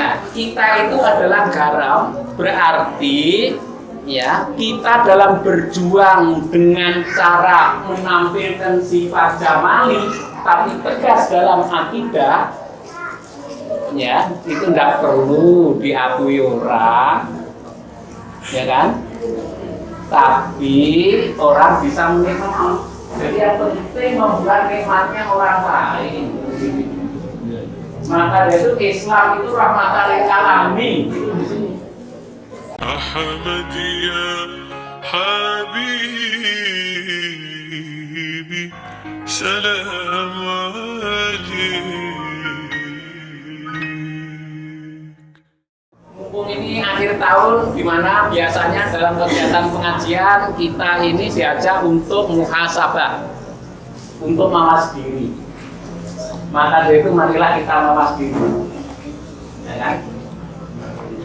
Nah, kita itu adalah garam, berarti ya kita dalam berjuang dengan cara menampilkan sifat jamali, tapi tegas dalam akidah, ya itu tidak perlu diakui orang, ya kan? Tapi orang bisa menikmati. Jadi yang penting membuat nikmatnya orang lain. Maka itu Islam itu rahmatan lil alamin. Itu di sini. Ahmadi ya habibi salam Mumpung ini akhir tahun, di mana biasanya dalam kegiatan pengajian kita ini diajak untuk muhasabah, untuk mawas diri. Maka dari itu marilah kita mawas diri, ya kan?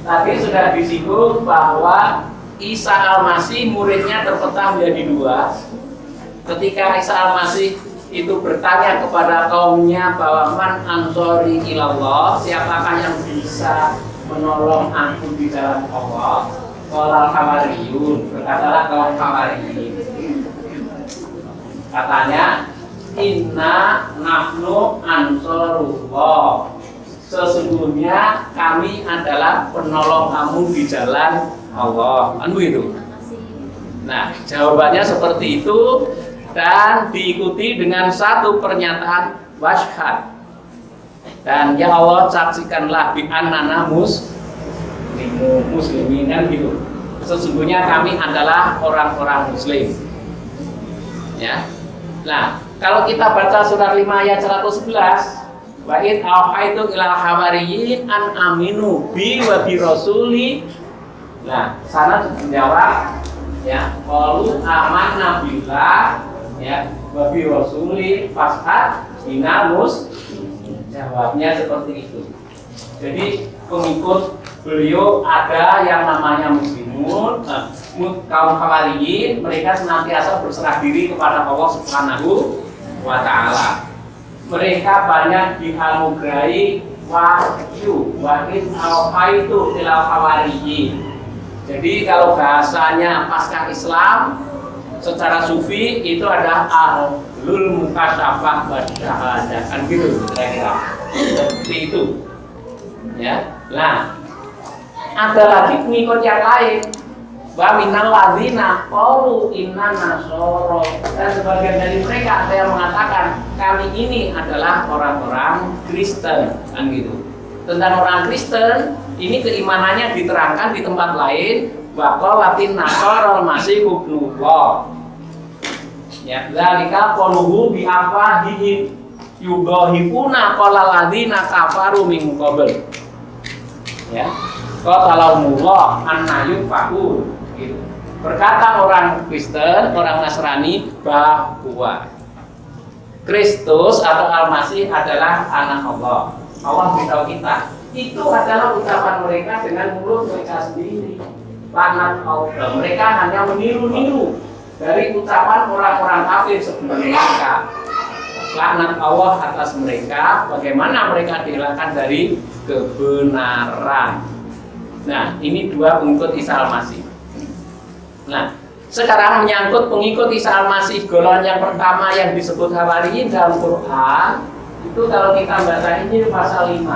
Tadi sudah disinggung bahwa Isa Al-Masih muridnya terpecah menjadi dua. Ketika Isa Al-Masih itu bertanya kepada kaumnya bahwa man ansori ilallah, siapakah yang bisa menolong aku di jalan Allah? Qalal hawariyun, berkatalah kaum hawariyin. Katanya, inna nahnu ansorullah, sesungguhnya kami adalah penolong kamu di jalan Allah. Kan begitu? Nah, jawabannya seperti itu dan diikuti dengan satu pernyataan wasyhad. Dan ya Allah, saksikanlah bi annana muslimin, kan gitu. Sesungguhnya kami adalah orang-orang muslim. Ya. Nah, kalau kita baca surah 5 ayat 111, wa id auhaitu ilal hawariyin an aminu bi wa bi rasuli. Nah, sana menjawab ya, qalu amanna billah ya wa bi rasuli fashhad bina jawabnya seperti itu. Jadi pengikut beliau ada yang namanya muslimun, kaum hawariyin, mereka senantiasa berserah diri kepada Allah Subhanahu wa ta'ala. Mereka banyak dianugerahi wahyu, wa in auhaitu ilal hawariyin. Jadi kalau bahasanya pasca Islam secara sufi itu ada ahlul mukasyafah wa syahadah, kan gitu kira-kira. Seperti itu. Ya. Nah, ada lagi pengikut yang lain. Wa minal ladzina qalu inna nasara, dan sebagian dari mereka ada yang mengatakan kami ini adalah orang-orang Kristen, kan gitu. Tentang orang Kristen ini keimanannya diterangkan di tempat lain, wa qalatin nasara masih ibnullah. Ya, zalika qaluhu bi afwahihim yudhahifuna qalal ladzina kafaru min qabl. Ya. Qatalahumullah anna yufakun. Gitu. Berkata orang Kristen, orang Nasrani bahwa Kristus atau Al-Masih adalah anak Allah. Allah beritahu kita, itu adalah ucapan mereka dengan mulut mereka sendiri. Laknat Allah. Mereka hanya meniru-niru dari ucapan orang-orang kafir sebelum mereka. Laknat Allah atas mereka, bagaimana mereka dihilangkan dari kebenaran. Nah, ini dua pengikut Isa Al-Masih. Nah, sekarang menyangkut pengikut Isa Al-Masih, golongan yang pertama yang disebut Hawariyin dalam Quran, itu kalau kita baca Injil pasal 5,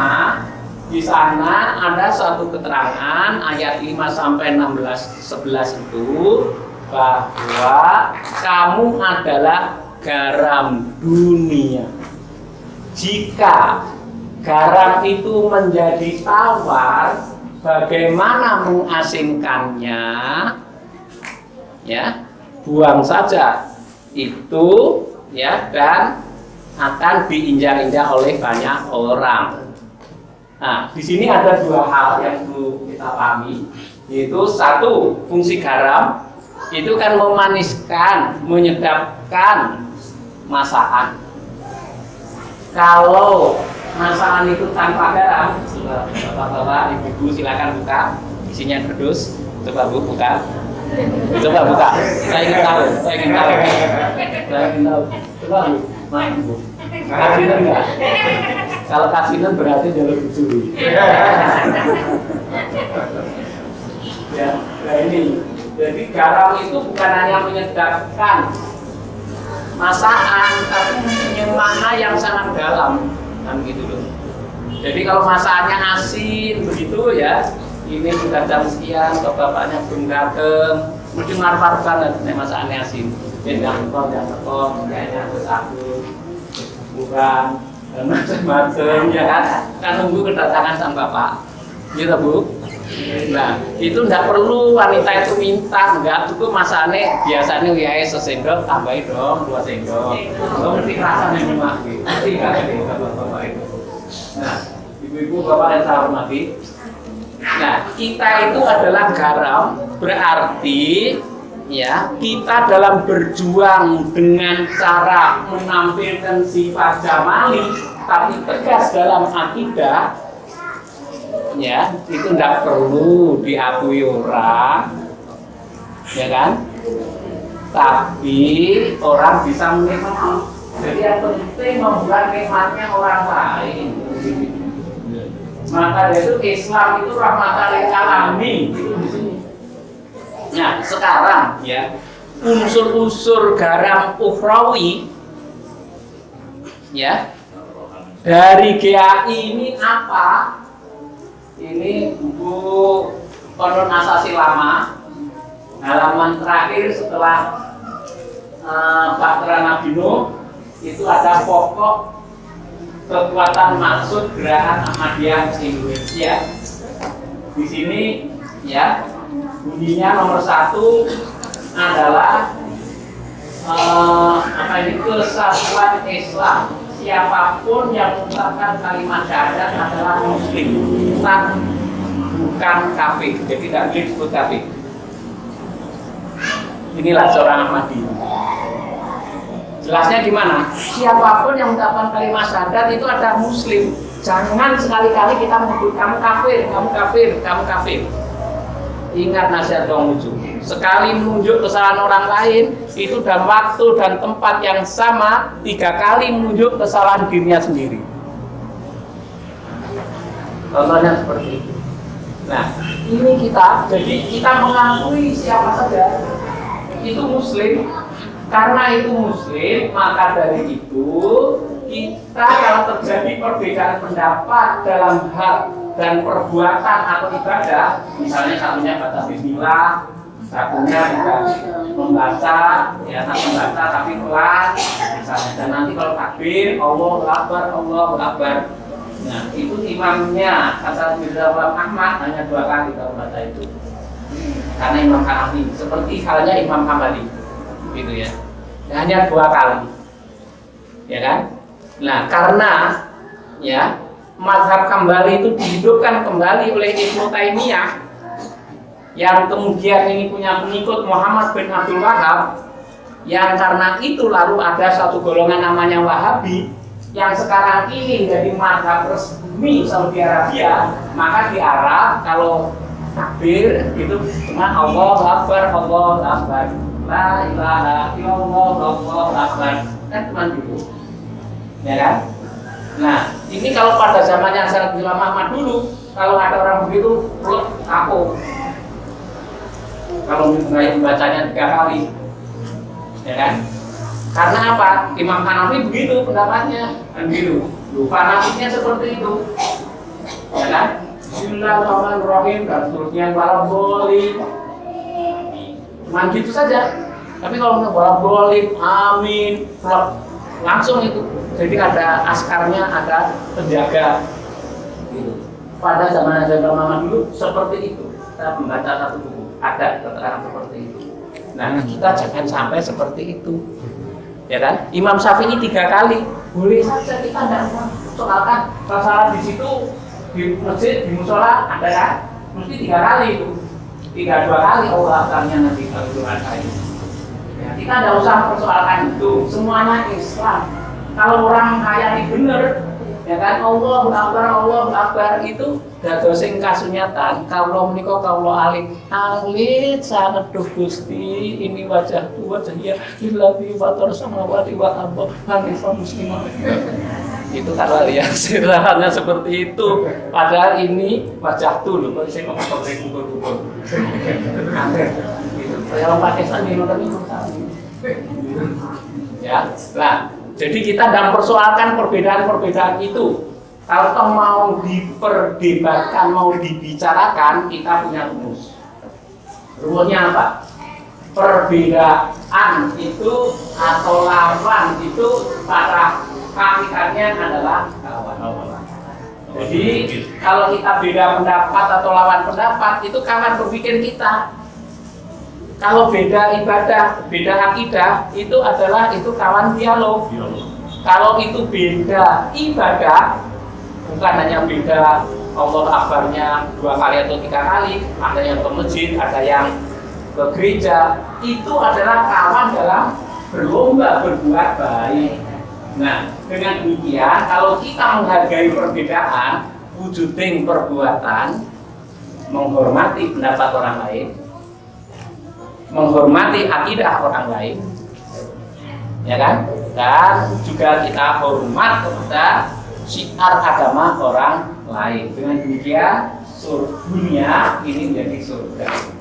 di sana ada satu keterangan ayat 5 sampai 11 itu bahwa kamu adalah garam dunia. Jika garam itu menjadi tawar, bagaimana mengasingkannya? Ya, buang saja itu, ya, dan akan diinjak-injak oleh banyak orang. Nah, di sini ada dua hal yang perlu kita pahami, yaitu satu, fungsi garam itu kan memaniskan, menyedapkan masakan. Kalau masakan itu tanpa garam, bapak-bapak, ibu-ibu silakan buka, isinya kerdus, coba Bu buka. Coba buka. Saya ingin tahu. Coba Bu, main Bu. Kasinan enggak? Kalau kasinan berarti jalur mencuri. Ya, nah ini. Jadi garam itu bukan hanya menyedapkan masakan, tapi punya makna yang sangat dalam, kan gitu loh. Jadi kalau masakannya asin begitu ya, ini sudah jam sekian, kok bapaknya belum dateng, mesti marah banget nih masakannya asin. Jadi jangan teko, kayaknya harus aku, bukan, dan macam-macam ya kan nunggu kedatangan sang bapak, gitu Bu. Nah, itu enggak perlu wanita itu minta, enggak cukup masane biasanya wiyahe sesendok tambahin dong 2 sendok. Lo ngerti rasanya memang gitu. Ngerti enggak bapak itu. Nah, ibu-ibu bapak yang saya hormati. Nah, kita itu adalah garam, berarti ya, kita dalam berjuang dengan cara menampilkan sifat jamali tapi tegas dalam akidah. Ya, itu tidak perlu diakui orang, ya kan? Tapi orang bisa menikmati. Jadi yang penting membuat nikmatnya orang lain. Maka dari itu Islam itu rahmatan lil alamin itu di sini. Nah, sekarang ya unsur-unsur garam ukhrawi ya dari GAI ini apa? Ini buku Konon Asasi Lama, halaman terakhir setelah Bahtera Nabi Nuh, itu ada pokok kekuatan maksud gerakan Ahmadiyah Indonesia. Di sini ya bunyinya nomor 1 adalah kesatuan Islam. Siapapun yang mengucapkan kalimat syahadat adalah muslim, bukan kafir. Jadi tidak boleh disebut kafir. Inilah seorang Ahmadi. Jelasnya di mana? Siapapun yang mengucapkan kalimat syahadat itu ada muslim. Jangan sekali-kali kita menyebut kamu kafir, kamu kafir, kamu kafir. Ingat nasihat Konghucu. Sekali menunjuk kesalahan orang lain itu dalam waktu dan tempat yang sama 3 kali menunjuk kesalahan dirinya sendiri. Contohnya seperti itu. Nah, ini jadi kita mengakui siapa saja itu muslim. Karena itu muslim, maka dari itu kita kalau terjadi perbedaan pendapat dalam hal dan perbuatan atau ibadah, misalnya satunya baca bismillah, satunya juga membaca, ya membaca tapi pelan, misalnya. Dan nanti kalau takbir, Allahu Akbar, Allahu Akbar. Nah, itu imamnya kata Mirza Ahmad hanya 2 kali kalau baca itu, karena Imam Hanafi seperti halnya Imam Hambali, gitu ya, hanya 2 kali, ya kan? Nah, karena ya mazhab Hambali itu dihidupkan kembali oleh Ibnu Taimiyah, yang kemudian ini punya pengikut Muhammad bin Abdul Wahab, yang karena itu lalu ada satu golongan namanya Wahabi yang sekarang ini jadi mazhab resmi Saudi Arabia. Maka di Arab kalau takbir itu cuma Allahu Akbar, Allahu Akbar, la ilaha illallah, Allahu Akbar, kan cuma gitu, ya kan? Nah, ini kalau pada zamannya Sayyidina Imam Ahmad dulu, kalau ada orang begitu, aku kalau membacanya 3 kali, ya kan? Karena apa? Imam Hanafi begitu pendapatnya, kan gitu. Fanatiknya seperti itu, ya kan? Bismillahirrahmanirrahim dan seterusnya, walabolin, cuman gitu saja. Tapi kalau wala bolin, amin, langsung itu. Jadi ada askarnya, ada penjaga. Gitu. Pada zaman Muhammad dulu seperti itu. Kita membaca satu buku, ada keterangan seperti itu. Nah, kita jangan sampai seperti itu, ya kan? Imam Syafi'i 3 kali, boleh saja kita tidak soalkan masalah di situ di masjid, di musola ada kan? Mesti 3 kali itu, 2 kali Allah akannya nanti kalau itu ada itu. Ya, kita tidak usah persoalkan itu, semuanya Islam. Kalau orang hayati bener, ya kan, Allahu Akbar itu dados sing kasunyatan. Kawula menika kawula alit sanget duh Gusti, ini wajahku wajahnya lillahi fatar samawati wal ardh hanifan musliman. Itu kalau yang sederhananya seperti itu, padahal ini wajah tuh, kalau saya mau pakai kumpul-kumpul. Kalau Pakistan ini ya, nah, jadi kita dalam persoalkan perbedaan-perbedaan itu, kalau toh mau diperdebatkan, mau dibicarakan, kita punya rumus. Rumusnya apa? Perbedaan itu atau lawan itu pada hakikatnya adalah kawan. Jadi kalau kita beda pendapat atau lawan pendapat, itu kawan berpikir kita. Kalau beda ibadah, beda akidah, itu adalah kawan dialog. Kalau itu beda ibadah, bukan hanya beda Allah Akbarnya 2 kali atau 3 kali, ada yang ke masjid, ada yang ke gereja, itu adalah kawan dalam berlomba berbuat baik. Nah, dengan demikian, kalau kita menghargai perbedaan, wujuding perbuatan, menghormati pendapat orang lain, menghormati akidah orang lain, ya kan? Dan juga kita hormat kepada syiar agama orang lain. Dengan demikian, dunia ini menjadi surga.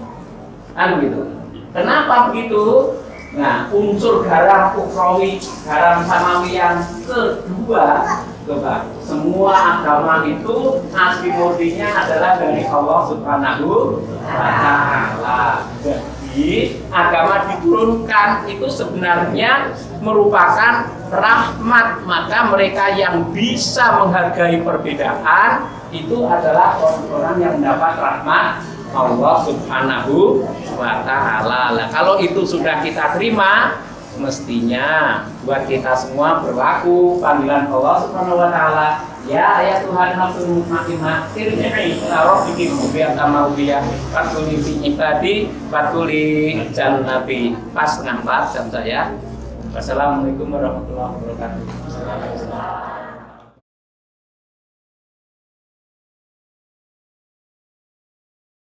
Kan begitu. Kenapa begitu? Nah, unsur garam ukhrawi, garam samawi yang kedua, coba, semua agama itu asli murninya adalah dari Allah Subhanahu wa Ta'ala. Jadi agama diturunkan itu sebenarnya merupakan rahmat, maka mereka yang bisa menghargai perbedaan itu adalah orang-orang yang mendapat rahmat Allah Subhanahu wa Ta'ala. Nah, kalau itu sudah kita terima, mestinya buat kita semua berlaku panggilan Allah Subhanahu wa Ta'ala, ya ayat Tuhan nafsu mukmah irji'i ila rabbiki biar tamawiyah fatuli fi ibadi fatuli jannabi. Pas 4 jam saya. Wassalamualaikum warahmatullahi wabarakatuh.